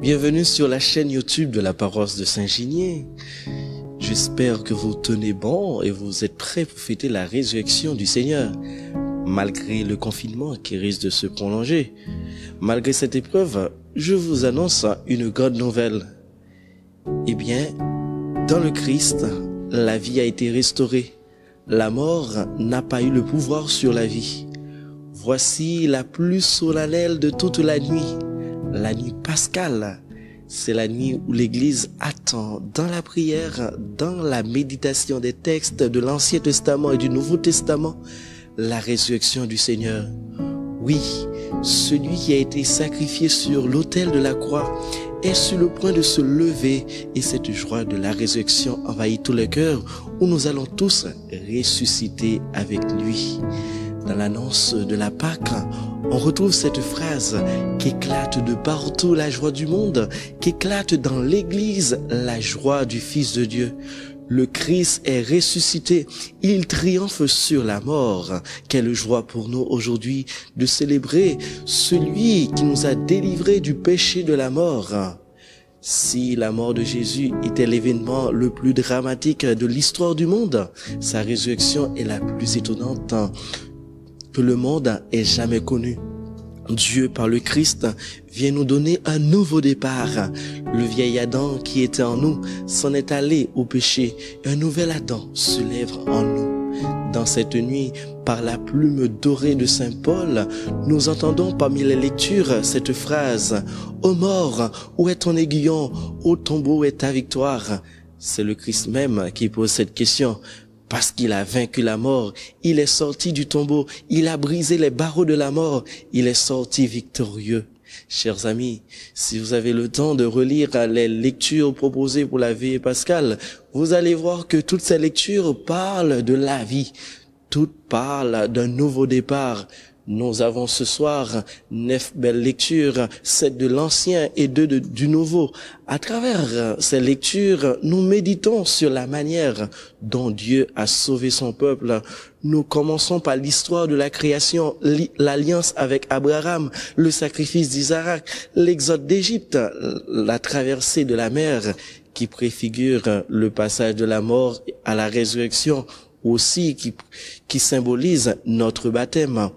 Bienvenue sur la chaîne YouTube de la paroisse de Saint-Ginier. J'espère que vous tenez bon et vous êtes prêts pour fêter la résurrection du Seigneur, malgré le confinement qui risque de se prolonger. Malgré cette épreuve, je vous annonce une grande nouvelle. Eh bien, dans le Christ, la vie a été restaurée. La mort n'a pas eu le pouvoir sur la vie. Voici la plus solennelle de toute la nuit pascale. C'est la nuit où l'Église attend, dans la prière, dans la méditation des textes de l'Ancien Testament et du Nouveau Testament, la résurrection du Seigneur. Oui, celui qui a été sacrifié sur l'autel de la croix est sur le point de se lever et cette joie de la résurrection envahit tous les cœurs où nous allons tous ressusciter avec lui. Dans l'annonce de la Pâque, on retrouve cette phrase qui éclate de partout, la joie du monde, qui éclate dans l'Église, la joie du Fils de Dieu. Le Christ est ressuscité, il triomphe sur la mort. Quelle joie pour nous aujourd'hui de célébrer celui qui nous a délivrés du péché de la mort. Si la mort de Jésus était l'événement le plus dramatique de l'histoire du monde, sa résurrection est la plus étonnante que le monde ait jamais connu. Dieu, par le Christ, vient nous donner un nouveau départ. Le vieil Adam qui était en nous s'en est allé au péché. Un nouvel Adam se lève en nous. Dans cette nuit, par la plume dorée de Saint Paul, nous entendons parmi les lectures cette phrase « Ô mort, où est ton aiguillon? Ô tombeau, où est ta victoire ?» C'est le Christ même qui pose cette question. Parce qu'il a vaincu la mort, il est sorti du tombeau, il a brisé les barreaux de la mort, il est sorti victorieux. Chers amis, si vous avez le temps de relire les lectures proposées pour la veillée pascale, vous allez voir que toutes ces lectures parlent de la vie, toutes parlent d'un nouveau départ. Nous avons ce soir 9 belles lectures, 7 de l'Ancien et 2 du Nouveau. À travers ces lectures, nous méditons sur la manière dont Dieu a sauvé son peuple. Nous commençons par l'histoire de la création, l'alliance avec Abraham, le sacrifice d'Isaac, l'exode d'Égypte, la traversée de la mer qui préfigure le passage de la mort à la résurrection, aussi qui symbolise notre baptême.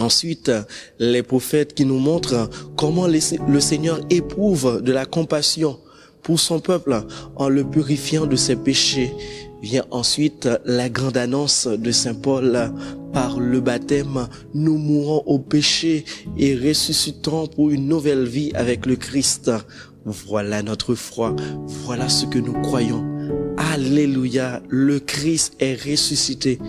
Ensuite, les prophètes qui nous montrent comment le Seigneur éprouve de la compassion pour son peuple en le purifiant de ses péchés. Vient ensuite la grande annonce de Saint Paul. Par le baptême, nous mourons au péché et ressuscitons pour une nouvelle vie avec le Christ. Voilà notre foi, voilà ce que nous croyons. Alléluia, le Christ est ressuscité.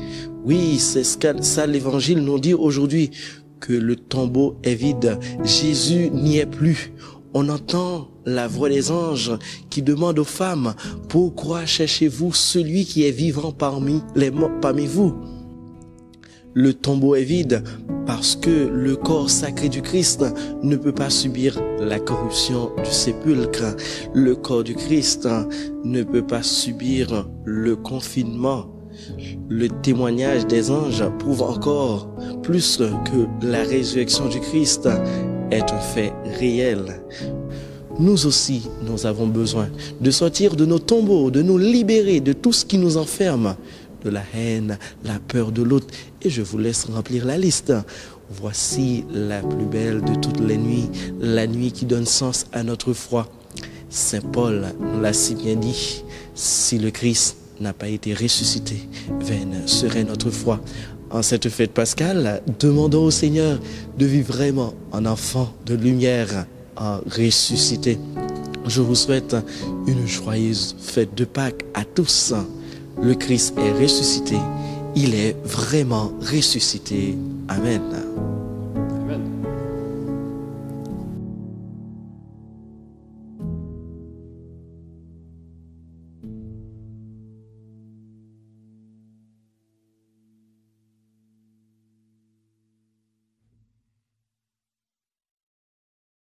Oui, c'est ça l'évangile nous dit aujourd'hui, que le tombeau est vide. Jésus n'y est plus. On entend la voix des anges qui demandent aux femmes, pourquoi cherchez-vous celui qui est vivant parmi vous? Le tombeau est vide parce que le corps sacré du Christ ne peut pas subir la corruption du sépulcre. Le corps du Christ ne peut pas subir le confinement. Le témoignage des anges prouve encore plus que la résurrection du Christ est un fait réel. Nous aussi, nous avons besoin de sortir de nos tombeaux, de nous libérer de tout ce qui nous enferme, de la haine, la peur de l'autre. Et je vous laisse remplir la liste. Voici la plus belle de toutes les nuits, la nuit qui donne sens à notre foi. Saint Paul nous l'a si bien dit, si le Christ n'a pas été ressuscité, vaine serait notre foi. En cette fête pascale, demandons au Seigneur de vivre vraiment en enfant de lumière, en ressuscité. Je vous souhaite une joyeuse fête de Pâques à tous. Le Christ est ressuscité, il est vraiment ressuscité. Amen.